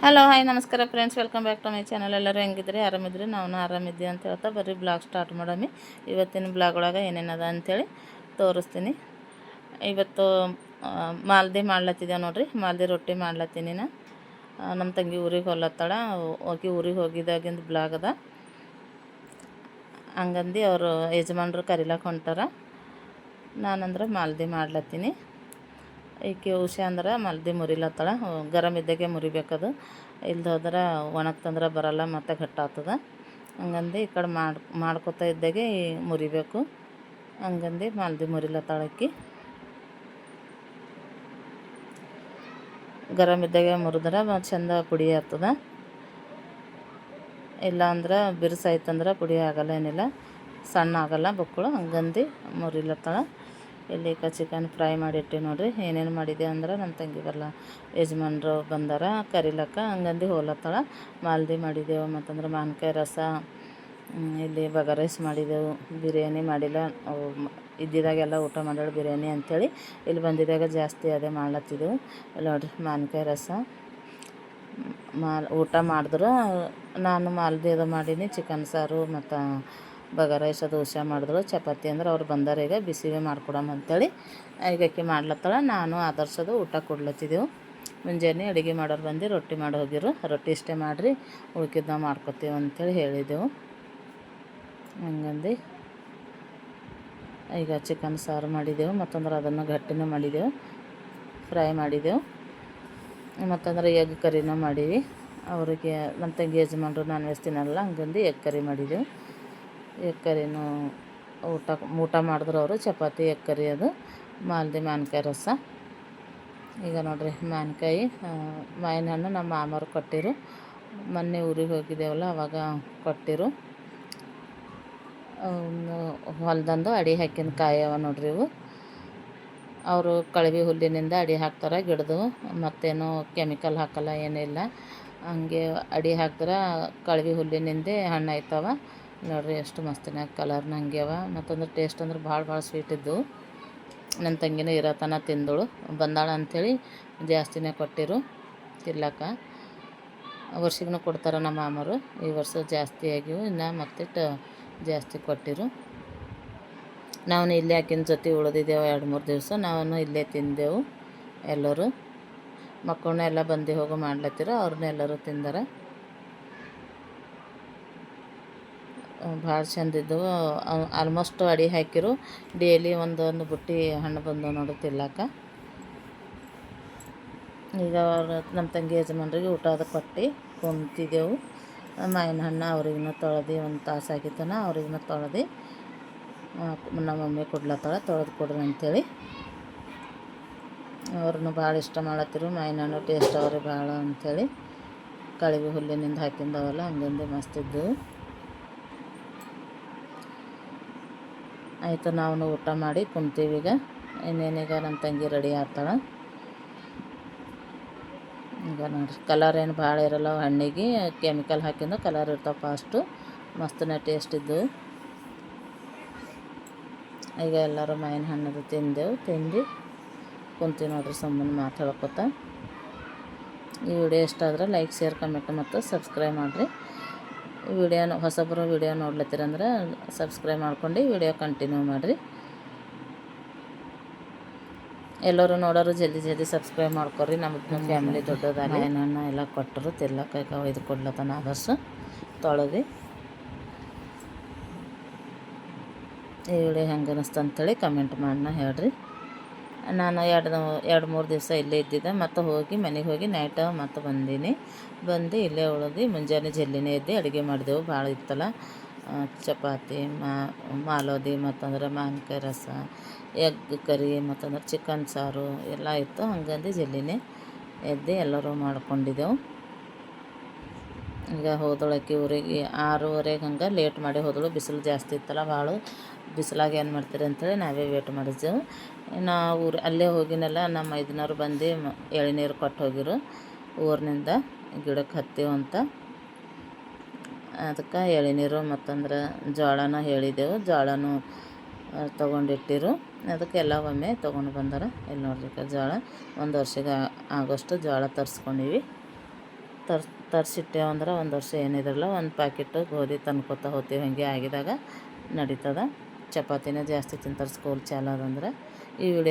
Hello hi ನಮಸ್ಕಾರ friends, welcome back to my channel. ಎಲ್ಲರೂ ಹೆಂಗಿದ್ರಿ? ಆರಾಮಿದ್ರಿ? ನಾವು ಆರಾಮಿದ್ದೀವಿ ಅಂತ ಹೇಳ್ತಾ ಬರೀ ಬ್ಲಾಗ್ ಸ್ಟಾರ್ಟ್ ಮಾಡಮಿ. ಇವತ್ತಿನ ಬ್ಲಾಗ್ ಒಳಗೆ ಏನೇನದ ಅಂಥೇಳಿ ತೋರಿಸ್ತೀನಿ. ಇವತ್ತು ಮಾಲ್ದಿ ಮಾಡ್ಲತ್ತಿದ್ದೇವೆ ನೋಡ್ರಿ. ಮಾಲ್ದಿ ರೊಟ್ಟಿ ಮಾಡ್ಲತ್ತೀನಿ. ನಮ್ಮ ತಂಗಿ ಊರಿಗೆ ಹೊಲತ್ತಾಳ. ಊರಿಗೆ ಹೋಗಿದ್ದಾಗಿಂದ ಬ್ಲಾಗ್ ಅದ. ಹಂಗಂದು ಅವರು ಯಜಮಾನ್ರು ಕರಿಲಕ್ಕೆ ಹೊಂಟಾರ. ನಾನಂದ್ರೆ ಮಾಲ್ದಿ ಮಾಡ್ಲತ್ತೀನಿ. ಈಕೆ ಉಷೆ ಅಂದ್ರೆ ಮಲ್ದಿ ಮುರಿಲತ್ತಳ. ಗರಮ್ ಇದ್ದಾಗೆ ಮುರಿಬೇಕದು, ಇಲ್ದ ಹೋದ್ರೆ ಒಣಗ್ತಂದ್ರೆ ಬರಲ್ಲ, ಮತ್ತು ಗಟ್ಟಾಗ್ತದೆ. ಹಂಗಂದು ಈ ಕಡೆ ಮಾಡ್ಕೊತಾ ಇದ್ದಾಗೆ ಮುರಿಬೇಕು. ಹಂಗಂದು ಮಲ್ದಿ ಮುರಿಲತ್ತಾಳಕ್ಕಿ. ಗರಮ್ ಇದ್ದಾಗೆ ಮುರಿದ್ರೆ ಚಂದ ಪುಡಿ ಆಗ್ತದೆ. ಇಲ್ಲ ಅಂದ್ರೆ ಬಿರುಸಾಯ್ತಂದ್ರೆ ಪುಡಿ ಆಗಲ್ಲ, ಏನಿಲ್ಲ, ಸಣ್ಣ ಆಗಲ್ಲ ಬಕ್ಕಳು. ಹಂಗಂದು ಮುರಿಲತ್ತಾಳ. ಇಲ್ಲಿ ಚಿಕನ್ ಫ್ರೈ ಮಾಡಿಟ್ಟು ನೋಡಿರಿ. ಏನೇನು ಮಾಡಿದೆ ಅಂದ್ರೆ ನಮ್ಮ ತಂಗಿ ಬರಲ್ಲ, ಯಜಮಾನ್ರು ಬಂದಾರ ಕರಿಲಕ್ಕ. ಹಂಗಂದು ಹೋಲತ್ತಾಳ. ಮಾಲ್ದಿ ಮಾಡಿದೆವು, ಮತ್ತಂದ್ರೆ ಮಾವಿನಕಾಯಿ ರಸ, ಇಲ್ಲಿ ಬಗಾರೈಸ್ ಮಾಡಿದೆವು. ಬಿರಿಯಾನಿ ಮಾಡಿಲ್ಲ, ಇದ್ದಿದ್ದಾಗೆಲ್ಲ ಊಟ ಮಾಡ್ಯಾಳ ಬಿರಿಯಾನಿ ಅಂಥೇಳಿ. ಇಲ್ಲಿ ಬಂದಿದ್ದಾಗ ಜಾಸ್ತಿ ಅದೇ ಮಾಡ್ಲತ್ತಿದ್ದೆವು. ಇಲ್ಲಿ ನೋಡಿರಿ ಮಾವಿನಕಾಯಿ ರಸ ಊಟ ಮಾಡಿದ್ರು. ನಾನು ಮಾಲ್ದಿ ಅದು ಮಾಡೀನಿ. ಚಿಕನ್ ಸಾರು ಮತ್ತು ಬಗಾರೈಸ್ ದೋಸೆ ಮಾಡಿದ್ರು. ಚಪಾತಿ ಅಂದ್ರೆ ಅವ್ರು ಬಂದಾರ, ಈಗ ಬಿಸಿವೇ ಮಾಡ್ಕೊಡಮ್ಮ ಅಂಥೇಳಿ ಈಗಕ್ಕೆ ಮಾಡ್ಲತ್ತಾಳ. ನಾನು ಆದರ್ಶದು ಊಟ ಕೊಡ್ಲತ್ತಿದ್ದೆವು. ಮುಂಜಾನೆ ಅಡುಗೆ ಮಾಡೋರು ಬಂದು ರೊಟ್ಟಿ ಮಾಡಿ ಹೋಗಿರು. ರೊಟ್ಟಿ ಇಷ್ಟೇ ಮಾಡಿರಿ, ಉಳ್ಕಿದ್ದು ನಾವು ಮಾಡ್ಕೊತೀವಿ ಅಂಥೇಳಿ ಹೇಳಿದೆವು. ಹಂಗಂದು ಈಗ ಚಿಕನ್ ಸಾರು ಮಾಡಿದೆವು. ಮತ್ತಂದ್ರೆ ಅದನ್ನು ಗಟ್ಟಿನೂ ಮಾಡಿದೆವು, ಫ್ರೈ ಮಾಡಿದೆವು. ಮತ್ತಂದ್ರೆ ಎಗ್ ಕರಿನೂ ಮಾಡೀವಿ. ಅವರಿಗೆ ನಮ್ಮ ತಂಗಿ ಯಜಮಾನ್ರು ನಾನ್ ವೆಜ್ ತಿನ್ನಲ್ಲ, ಹಂಗಂದು ಎಗ್ ಕರಿ ಮಾಡಿದೆವು. ಎಗ್ ಕರಿನೂ ಊಟ ಮಾಡಿದ್ರು ಅವರು. ಚಪಾತಿ ಎಗ್ ಕರಿ, ಅದು ಮಾಲ್ದಿ ಮಾವಿನಕಾಯಿ ರಸ. ಈಗ ನೋಡಿರಿ ಮಾವಿನಕಾಯಿ, ಮಾವಿನ ಹಣ್ಣು ನಮ್ಮ ಮಾಮರು ಕೊಟ್ಟಿರು. ಮೊನ್ನೆ ಊರಿಗೆ ಹೋಗಿದ್ದೇವಲ್ಲ, ಅವಾಗ ಕೊಟ್ಟಿರು. ಹೊಲ್ದಂದು ಅಡಿ ಹಾಕಿನ ಕಾಯಿ ಅವ ನೋಡ್ರಿ ಇವು. ಅವರು ಕಳವಿ ಹುಲ್ಲಿನಿಂದ ಅಡಿ ಹಾಕ್ತಾರೆ ಗಿಡದು. ಮತ್ತೇನು ಕೆಮಿಕಲ್ ಹಾಕಲ್ಲ, ಏನಿಲ್ಲ. ಹಂಗೆ ಅಡಿ ಹಾಕಿದ್ರೆ ಕಳವಿ ಹುಲ್ಲಿನಿಂದೆ ಹಣ್ಣು ಆಯ್ತವ ನೋಡ್ರಿ. ಎಷ್ಟು ಮಸ್ತಿನಾಗ ಕಲರ್ನ ಹಂಗೆ ಅವ. ಮತ್ತಂದ್ರೆ ಟೇಸ್ಟ್ ಅಂದ್ರೆ ಭಾಳ ಸ್ವೀಟ್ ಇದ್ದು. ನನ್ನ ತಂಗಿನೂ ಇರತನ ತಿಂದಳು, ಬಂದಾಳ ಅಂಥೇಳಿ ಜಾಸ್ತಿನೇ ಕೊಟ್ಟಿರು ತಿನ್ಲಕ್ಕ. ವರ್ಷಿಗೂ ಕೊಡ್ತಾರೆ ನಮ್ಮ ಮಾಮರು. ಈ ವರ್ಷ ಜಾಸ್ತಿ ಆಗಿವು, ಇನ್ನು ಮತ್ತೆ ಜಾಸ್ತಿ ಕೊಟ್ಟಿರು. ನಾವು ಇಲ್ಲೇ ಆಕಿನ ಜೊತೆ ಉಳಿದಿದ್ದೆವು 2-3 ದಿವಸ. ನಾವು ಇಲ್ಲೇ ತಿಂದೆವು ಎಲ್ಲರೂ. ಮಕ್ಕಳನ್ನ ಎಲ್ಲ ಬಂದು ಹೋಗೋ ಮಾಡ್ಲತ್ತಿರು. ಅವ್ರನ್ನ ಎಲ್ಲರೂ ತಿಂದಾರ. ಭಾಳ ಚಂದಿದ್ದವು. ಆಲ್ಮೋಸ್ಟ್ ಅಡಿ ಹಾಕಿರು. ಡೈಲಿ ಒಂದೊಂದು ಬುಟ್ಟಿ ಹಣ್ಣು ಬಂದವು ನೋಡಿ ತಿನ್ಲಕ್ಕ. ಈಗ ನಮ್ಮ ತಂಗಿ ಯಜಮಾನ್ರಿಗೆ ಊಟ ಅದು ಕೊಟ್ಟು ಕುಂತಿದ್ದೆವು. ಮಾವಿನ ಹಣ್ಣು ಅವ್ರಿಗೂ ತೊಳೆದು ಒಂದು ತಾಸು ಆಗಿತ್ತನ. ಅವ್ರಿಗೂ ತೊಳೆದು ನಮ್ಮ ಮಮ್ಮಿ ಕೊಡ್ಲತ್ತಾಳ, ತೊಳೆದು ಕೊಡ್ರಿ ಅಂಥೇಳಿ. ಅವ್ರನ್ನೂ ಭಾಳ ಇಷ್ಟ ಮಾಡತ್ತಿರು. ಮಾವಿನ ಹಣ್ಣು ಟೇಸ್ಟ್ ಅವ್ರಿಗೆ ಭಾಳ ಅಂಥೇಳಿ. ಕಳವಿ ಹುಲ್ಲಿನಿಂದ ಹಾಕಿಂದವಲ್ಲ, ಹಂಗಂದು ಮಸ್ತಿದ್ದವು. ಆಯಿತು, ನಾವು ಊಟ ಮಾಡಿ ಕುಂತೀವಿ. ಈಗ ಇನ್ನೇನೀಗ ನಮ್ಮ ತಂಗಿ ರೆಡಿ ಆಗ್ತಾಳೆ. ಈಗ ನೋಡಿರಿ, ಕಲರ್ ಏನು ಭಾಳ ಇರಲ್ಲ ಹಣ್ಣಿಗೆ, ಕೆಮಿಕಲ್ ಹಾಕಿಂದು ಕಲರ್ ಇರ್ತಾವೆ ಫಾಸ್ಟು. ಮಸ್ತನೇ ಟೇಸ್ಟ್ ಇದ್ದವು. ಈಗ ಎಲ್ಲರೂ ಮಾವಿನ ಹಣ್ಣದು ತಿಂದು ಕುಂತೀವಿ ನೋಡ್ರಿ, ಸುಮ್ಮನೆ ಮಾತಾಡ್ಕೊತ. ಈ ವಿಡಿಯೋ ಇಷ್ಟ ಆದರೆ ಲೈಕ್, ಶೇರ್, ಕಮೆಂಟ್ ಮತ್ತು ಸಬ್ಸ್ಕ್ರೈಬ್ ಮಾಡಿರಿ. ಹೊಸಬರು ವಿಡಿಯೋ ನೋಡ್ಲತ್ತೀರಂದ್ರೆ ಸಬ್ಸ್ಕ್ರೈಬ್ ಮಾಡ್ಕೊಂಡು ವಿಡಿಯೋ ಕಂಟಿನ್ಯೂ ಮಾಡಿರಿ. ಎಲ್ಲರೂ ನೋಡೋರು ಜಲ್ದಿ ಸಬ್ಸ್ಕ್ರೈಬ್ ಮಾಡ್ಕೊರಿ. ನಮ್ಮ ಫ್ಯಾಮಿಲಿ ದೊಡ್ಡದಾಗಿ ಮಾವಿನ ಹಣ್ಣು ಎಲ್ಲ ಕೊಟ್ಟರು ತಿನ್ಲಕ್ಕ. ಒಯ್ದು ಕೊಡ್ಲತ್ತಾನ ಆದರ್ಶು ತೊಳೆದು. ಈ ವಿಡಿಯೋ ಹೆಂಗೆ ಅನ್ನಿಸ್ತು ಅಂಥೇಳಿ ಕಮೆಂಟ್ ಮಾಡಿ ಹೇಳ್ರಿ. ನಾನು 2-3 ದಿವಸ ಇಲ್ಲೇ ಇದ್ದಿದ್ದೆ. ಮತ್ತು ಮನೆಗೆ ಹೋಗಿ ನೈಟ್ ಮತ್ತು ಬಂದು ಇಲ್ಲೇ ಉಳಿದು ಮುಂಜಾನೆ ಜಲ್ದಿನೇ ಎದ್ದು ಅಡುಗೆ ಮಾಡಿದೆವು. ಭಾಳ ಇತ್ತಲ್ಲ, ಚಪಾತಿ, ಮಾಲೋದಿ, ಮತ್ತಂದ್ರೆ ಮಾವಿನಕಾಯಿ ರಸ, ಎಗ್ ಕರಿ, ಮತ್ತಂದ್ರೆ ಚಿಕನ್ ಸಾರು ಎಲ್ಲ ಇತ್ತು. ಹಂಗಂದು ಜಲ್ದಿನೇ ಎದ್ದು ಎಲ್ಲರೂ ಮಾಡ್ಕೊಂಡಿದ್ದೆವು. ಈಗ ಹೋದೊಳಕ್ಕೆ ಊರಿಗೆ 6:30 ಹಂಗೆ ಲೇಟ್ ಮಾಡಿ ಹೋದಳು. ಬಿಸಿಲು ಜಾಸ್ತಿ ಇತ್ತಲ್ಲ ಭಾಳ. ಬಿಸಿಲಾಗ ಏನು ಮಾಡ್ತೀರಿ ಅಂಥೇಳಿ ನಾವೇ ವೇಟ್ ಮಾಡಿದ್ದೆವು. ನಾವು ಅಲ್ಲೇ ಹೋಗಿನಲ್ಲ, ನಮ್ಮ ಮೈದುನರು ಬಂದು ಎಳ್ನೀರು ಕೊಟ್ಟು ಹೋಗಿರು ಊರಿನಿಂದ. ಗಿಡಕ್ಕೆ ಹತ್ತೀವಿ ಅಂತ ಅದಕ್ಕೆ ಎಳ್ನೀರು ಮತ್ತಂದ್ರೆ ಜೋಳನೂ ಹೇಳಿದೆವು. ಜೋಳನೂ ತೊಗೊಂಡಿಟ್ಟಿರು. ಅದಕ್ಕೆ ಎಲ್ಲ ಒಮ್ಮೆ ತೊಗೊಂಡು ಬಂದಾರ. ಇಲ್ಲಿ ನೋಡ್ರಿ, ಜೋಳ 1 ವರ್ಷಕ್ಕೆ ಆಗೋಷ್ಟು ಜೋಳ ತರಿಸ್ಕೊಂಡಿವಿ. ತರಿಸಿಟ್ಟೇವು ಅಂದ್ರೆ ಒಂದು ವರ್ಷ ಏನಿದ್ರಲ್ಲ ಒಂದು ಪ್ಯಾಕೆಟು ಗೋಧಿ ತಂದ್ಕೊತಾ ಹೋಗ್ತೀವಿ. ಹಾಗೆ ಆಗಿದಾಗ ನಡೀತದ. ಚಪಾತಿನೇ ಜಾಸ್ತಿ ತಿಂತಾರೆ ಸ್ಕೂಲ್ ಚಾಲು ಅದಂದ್ರೆ. ಈ ವಿಡಿಯೋ